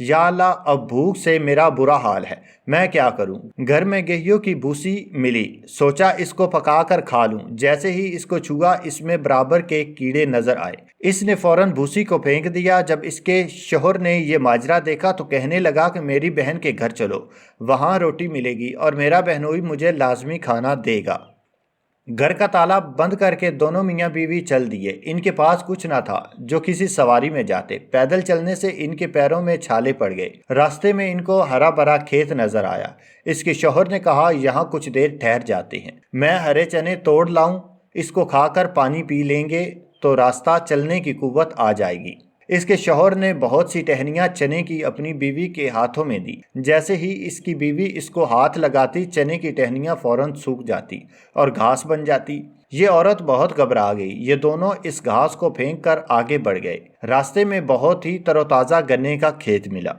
یا اللہ اب بھوک سے میرا برا حال ہے، میں کیا کروں؟ گھر میں گیہوں کی بھوسی ملی، سوچا اس کو پکا کر کھا لوں۔ جیسے ہی اس کو چھوا اس میں برابر کے کیڑے نظر آئے۔ اس نے فوراً بھوسی کو پھینک دیا۔ جب اس کے شوہر نے یہ ماجرا دیکھا تو کہنے لگا کہ میری بہن کے گھر چلو، وہاں روٹی ملے گی اور میرا بہنوئی مجھے لازمی کھانا دے گا۔ گھر کا تالا بند کر کے دونوں میاں بیوی چل دیے۔ ان کے پاس کچھ نہ تھا جو کسی سواری میں جاتے۔ پیدل چلنے سے ان کے پیروں میں چھالے پڑ گئے۔ راستے میں ان کو ہرا بھرا کھیت نظر آیا۔ اس کے شوہر نے کہا یہاں کچھ دیر ٹھہر جاتے ہیں، میں ہرے چنے توڑ لاؤں، اس کو کھا کر پانی پی لیں گے تو راستہ چلنے کی قوت آ جائے گی۔ اس کے شوہر نے بہت سی ٹہنیاں چنے کی اپنی بیوی کے ہاتھوں میں دی۔ جیسے ہی اس کی بیوی اس کو ہاتھ لگاتی چنے کی ٹہنیاں فوراً سوکھ جاتی اور گھاس بن جاتی۔ یہ عورت بہت گھبرا گئی۔ یہ دونوں اس گھاس کو پھینک کر آگے بڑھ گئے۔ راستے میں بہت ہی تر و تازہ گنے کا کھیت ملا۔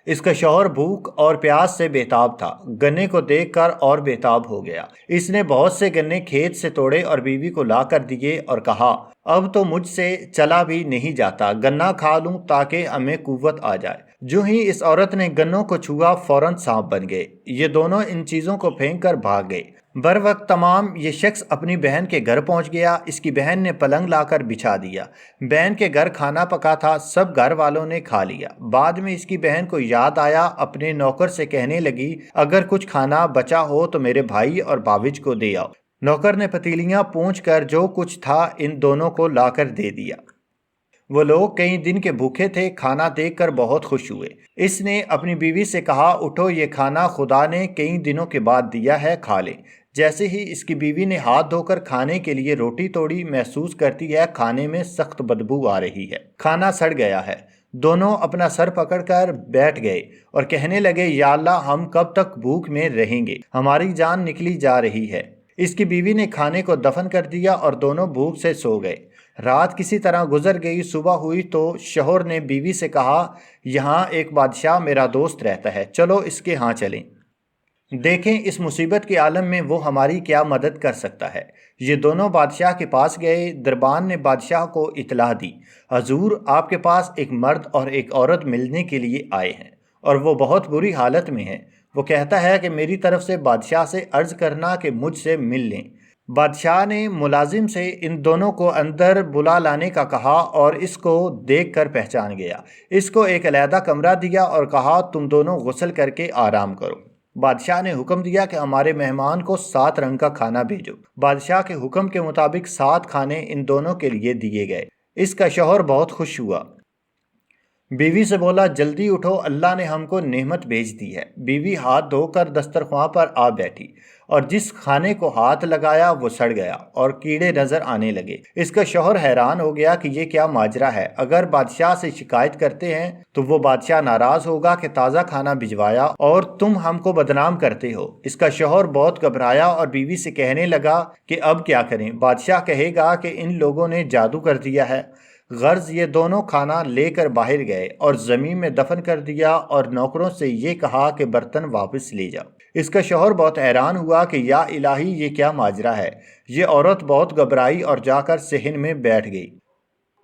اس کا شوہر بھوک اور پیاس سے بےتاب تھا۔ گنے کو دیکھ کر اور بےتاب ہو گیا۔ اس نے بہت سے گنے کھیت سے توڑے اور بیوی کو لا کر دیے اور کہا اب تو مجھ سے چلا بھی نہیں جاتا، گنا کھا لوں تاکہ ہمیں قوت آ جائے۔ جو ہی اس عورت نے گنوں کو چھوا فوراً سانپ بن گئے۔ یہ دونوں ان چیزوں کو پھینک کر بھاگ گئے۔ بر وقت تمام یہ شخص اپنی بہن کے گھر پہنچ گیا۔ اس کی بہن نے پلنگ لا کر بچھا دیا۔ بہن کے گھر کھانا پکا تھا، سب گھر والوں نے کھا لیا۔ بعد میں اس کی بہن کو یاد آیا، اپنے نوکر سے کہنے لگی اگر کچھ کھانا بچا ہو تو میرے بھائی اور باوج کو دے آؤ۔ نوکر نے پتیلیاں پونچھ کر جو کچھ تھا ان دونوں کو لا کر دے دیا۔ وہ لوگ کئی دن کے بھوکے تھے، کھانا دیکھ کر بہت خوش ہوئے۔ اس نے اپنی بیوی سے کہا اٹھو، یہ کھانا خدا نے کئی دنوں کے بعد دیا ہے، کھا لیں۔ جیسے ہی اس کی بیوی نے ہاتھ دھو کر کھانے کے لیے روٹی توڑی، محسوس کرتی ہے کھانے میں سخت بدبو آ رہی ہے، کھانا سڑ گیا ہے۔ دونوں اپنا سر پکڑ کر بیٹھ گئے اور کہنے لگے یا اللہ ہم کب تک بھوک میں رہیں گے، ہماری جان نکلی جا رہی ہے۔ اس کی بیوی نے کھانے کو دفن کر دیا اور دونوں بھوک سے سو گئے۔ رات کسی طرح گزر گئی۔ صبح ہوئی تو شوہر نے بیوی سے کہا یہاں ایک بادشاہ میرا دوست رہتا ہے، چلو اس کے ہاں چلیں، دیکھیں اس مصیبت کے عالم میں وہ ہماری کیا مدد کر سکتا ہے۔ یہ دونوں بادشاہ کے پاس گئے۔ دربان نے بادشاہ کو اطلاع دی حضور آپ کے پاس ایک مرد اور ایک عورت ملنے کے لیے آئے ہیں اور وہ بہت بری حالت میں ہیں۔ وہ کہتا ہے کہ میری طرف سے بادشاہ سے عرض کرنا کہ مجھ سے مل لیں۔ بادشاہ نے ملازم سے ان دونوں کو اندر بلا لانے کا کہا اور اس کو دیکھ کر پہچان گیا۔ اس کو ایک علیحدہ کمرہ دیا اور کہا تم دونوں غسل کر کے آرام کرو۔ بادشاہ نے حکم دیا کہ ہمارے مہمان کو 7 رنگ کا کھانا بھیجو۔ بادشاہ کے حکم کے مطابق 7 کھانے ان دونوں کے لیے دیے گئے۔ اس کا شوہر بہت خوش ہوا۔ بیوی سے بولا جلدی اٹھو، اللہ نے ہم کو نعمت بھیج دی ہے۔ بیوی ہاتھ دھو کر دسترخواں پر آ بیٹھی اور جس کھانے کو ہاتھ لگایا وہ سڑ گیا اور کیڑے نظر آنے لگے۔ اس کا شوہر حیران ہو گیا کہ یہ کیا ماجرا ہے۔ اگر بادشاہ سے شکایت کرتے ہیں تو وہ بادشاہ ناراض ہوگا کہ تازہ کھانا بھجوایا اور تم ہم کو بدنام کرتے ہو۔ اس کا شوہر بہت گھبرایا اور بیوی سے کہنے لگا کہ اب کیا کریں، بادشاہ کہے گا کہ ان لوگوں نے جادو کر دیا ہے۔ غرض یہ دونوں کھانا لے کر باہر گئے اور زمین میں دفن کر دیا اور نوکروں سے یہ کہا کہ برتن واپس لے جاؤ۔ اس کا شوہر بہت حیران ہوا کہ یا الہی یہ کیا ماجرا ہے۔ یہ عورت بہت گھبرائی اور جا کر صحن میں بیٹھ گئی۔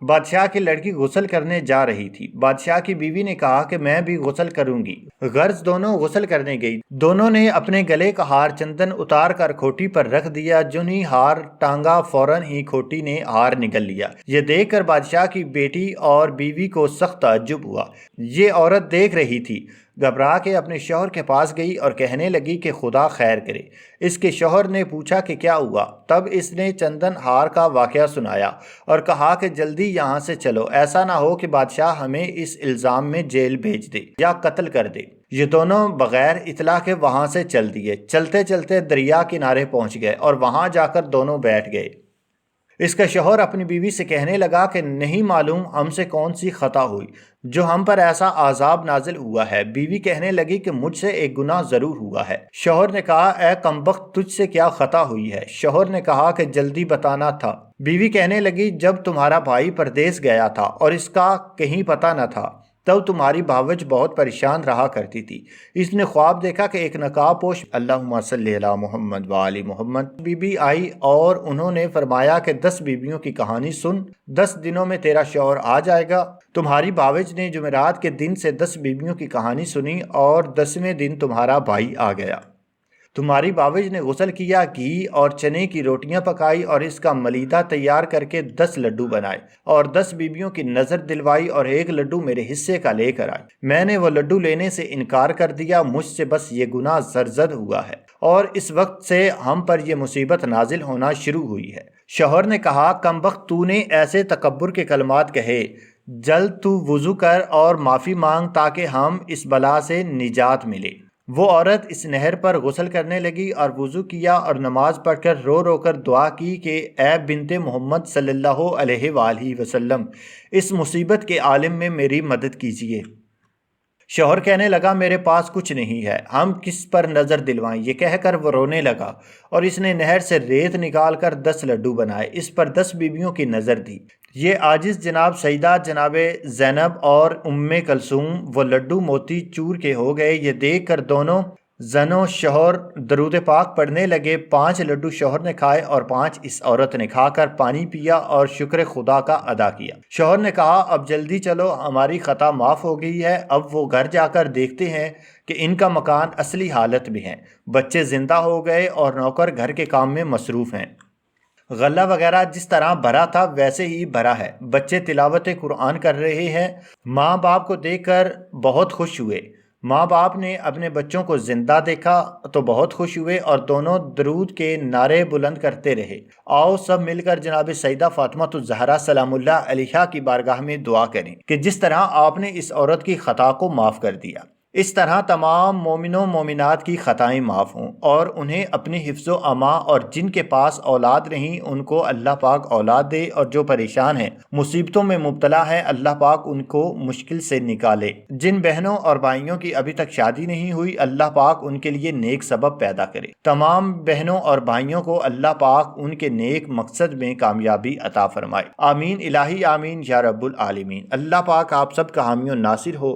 بادشاہ کی لڑکی غسل کرنے جا رہی تھی۔ بادشاہ کی بیوی نے کہا کہ میں بھی غسل کروں گی۔ غرض دونوں غسل کرنے گئی۔ دونوں نے اپنے گلے کا ہار چندن اتار کر کھوٹی پر رکھ دیا۔ جو ہی ہار ٹانگا فوراً ہی کھوٹی نے ہار نگل لیا۔ یہ دیکھ کر بادشاہ کی بیٹی اور بیوی کو سخت تعجب ہوا۔ یہ عورت دیکھ رہی تھی، گھبرا کے اپنے شوہر کے پاس گئی اور کہنے لگی کہ خدا خیر کرے۔ اس کے شوہر نے پوچھا کہ کیا ہوا؟ تب اس نے چندن ہار کا واقعہ سنایا اور کہا کہ جلدی یہاں سے چلو، ایسا نہ ہو کہ بادشاہ ہمیں اس الزام میں جیل بھیج دے یا قتل کر دے۔ یہ دونوں بغیر اطلاع کے وہاں سے چل دیے۔ چلتے چلتے دریا کنارے پہنچ گئے اور وہاں جا کر دونوں بیٹھ گئے۔ اس کا شوہر اپنی بیوی سے کہنے لگا کہ نہیں معلوم ہم سے کون سی خطا ہوئی جو ہم پر ایسا عذاب نازل ہوا ہے۔ بیوی کہنے لگی کہ مجھ سے ایک گناہ ضرور ہوا ہے۔ شوہر نے کہا اے کمبخت تجھ سے کیا خطا ہوئی ہے؟ شوہر نے کہا کہ جلدی بتانا تھا۔ بیوی کہنے لگی جب تمہارا بھائی پردیس گیا تھا اور اس کا کہیں پتہ نہ تھا تب تمہاری بھاوج بہت پریشان رہا کرتی تھی۔ اس نے خواب دیکھا کہ ایک نقاب پوش اللہم صلی علی محمد وآل محمد بی بی آئی اور انہوں نے فرمایا کہ 10 بیویوں کی کہانی سن، 10 دنوں میں تیرا شوہر آ جائے گا۔ تمہاری باوج نے جمعرات کے دن سے 10 بیویوں کی کہانی سنی اور 10ویں دن تمہارا بھائی آ گیا۔ تمہاری باوج نے غسل کیا، گھی اور چنے کی روٹیاں پکائی اور اس کا ملیدہ تیار کر کے 10 لڈو بنائے اور 10 بیویوں کی نظر دلوائی اور 1 لڈو میرے حصے کا لے کر آئی۔ میں نے وہ لڈو لینے سے انکار کر دیا، مجھ سے بس یہ گناہ سرزد ہوا ہے اور اس وقت سے ہم پر یہ مصیبت نازل ہونا شروع ہوئی ہے۔ شوہر نے کہا، کم بخت تو نے ایسے تکبر کے کلمات کہے، جلد تو وضو کر اور معافی مانگ تاکہ ہم اس بلا سے نجات ملے۔ وہ عورت اس نہر پر غسل کرنے لگی اور وضو کیا اور نماز پڑھ کر رو رو کر دعا کی کہ اے بنت محمد صلی اللہ علیہ وآلہ وسلم، اس مصیبت کے عالم میں میری مدد کیجیے۔ شوہر کہنے لگا، میرے پاس کچھ نہیں ہے، ہم کس پر نظر دلوائیں؟ یہ کہہ کر وہ رونے لگا اور اس نے نہر سے ریت نکال کر 10 لڈو بنائے، اس پر 10 بیویوں کی نظر دی۔ یہ عاجز جناب سیدہ جناب زینب اور کلثوم وہ لڈو موتی چور کے ہو گئے۔ یہ دیکھ کر دونوں زن و شوہر درود پاک پڑھنے لگے۔ 5 لڈو شوہر نے کھائے اور 5 اس عورت نے، کھا کر پانی پیا اور شکر خدا کا ادا کیا۔ شوہر نے کہا، اب جلدی چلو، ہماری خطا معاف ہو گئی ہے۔ اب وہ گھر جا کر دیکھتے ہیں کہ ان کا مکان اصلی حالت میں ہے، بچے زندہ ہو گئے اور نوکر گھر کے کام میں مصروف ہیں۔ غلہ وغیرہ جس طرح بھرا تھا ویسے ہی بھرا ہے، بچے تلاوت قرآن کر رہے ہیں۔ ماں باپ کو دیکھ کر بہت خوش ہوئے۔ ماں باپ نے اپنے بچوں کو زندہ دیکھا تو بہت خوش ہوئے اور دونوں درود کے نعرے بلند کرتے رہے۔ آؤ سب مل کر جناب سیدہ فاطمہ الزہرا سلام اللہ علیہا کی بارگاہ میں دعا کریں کہ جس طرح آپ نے اس عورت کی خطا کو معاف کر دیا، اس طرح تمام مومنوں مومنات کی خطائیں معاف ہوں اور انہیں اپنی حفظ و امان، اور جن کے پاس اولاد نہیں ان کو اللہ پاک اولاد دے، اور جو پریشان ہیں مصیبتوں میں مبتلا ہیں اللہ پاک ان کو مشکل سے نکالے۔ جن بہنوں اور بھائیوں کی ابھی تک شادی نہیں ہوئی اللہ پاک ان کے لیے نیک سبب پیدا کرے۔ تمام بہنوں اور بھائیوں کو اللہ پاک ان کے نیک مقصد میں کامیابی عطا فرمائے۔ آمین الہی آمین یا رب العالمین۔ اللہ پاک آپ سب کا حامی و ناصر ہو۔